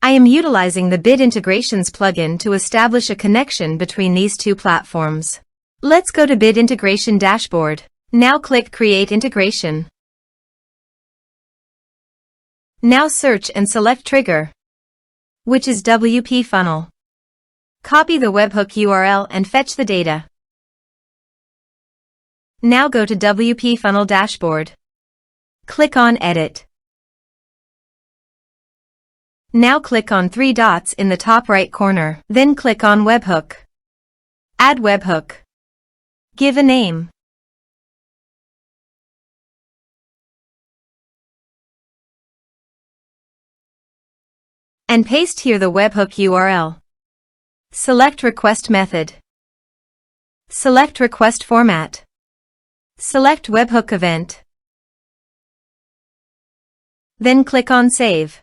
I am utilizing the Bid Integrations plugin to establish a connection between these two platforms. Let's go to Bid Integration Dashboard. Now click Create Integration. Now search and select Trigger, which is WPFunnel. Copy the webhook URL and fetch the data. Now go to WPFunnel Dashboard. Click on Edit. Now click on 3 dots in the top right corner. Then click on Webhook. Add webhook. Give a name. And paste here the webhook URL. Select Request Method. Select Request Format. Select Webhook Event. Then click on Save.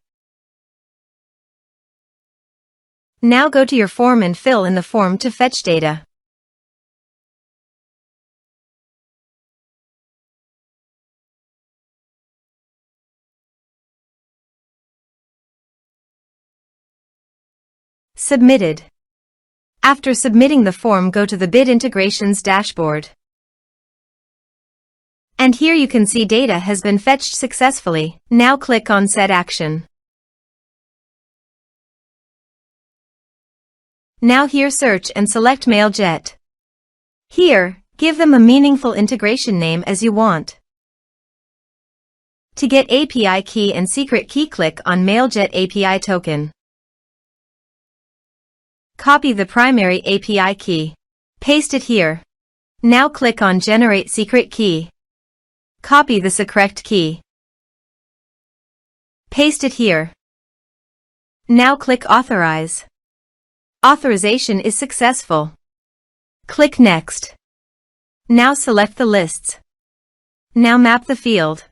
Now go to your form and fill in the form to fetch data. Submitted. After submitting the form, go to the Bid Integrations dashboard. And here you can see data has been fetched successfully. Now click on Set Action. Now here search and select Mailjet. Here, give them a meaningful integration name as you want. To get API key and secret key, click on Mailjet API token. Copy the primary API key. Paste it here. Now click on Generate Secret Key. Copy the secret key. Paste it here. Now click Authorize. Authorization is successful. Click Next. Now select the lists. Now map the field.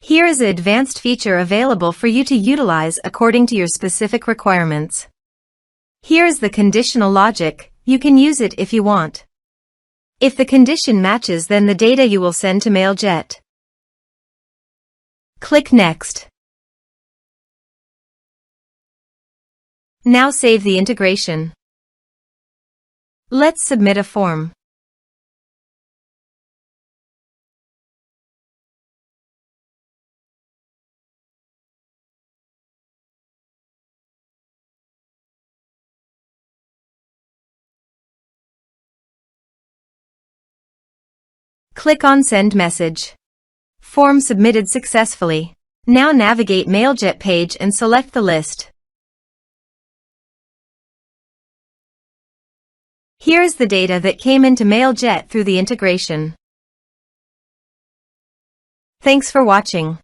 Here is an advanced feature available for you to utilize according to your specific requirements. Here is the conditional logic. You can use it if you want. If the condition matches, then the data you will send to Mailjet. Click Next. Now save the integration. Let's submit a form. Click on Send Message. Form submitted successfully. Now navigate Mailjet page and select the list. Here is the data that came into Mailjet through the integration. Thanks for watching.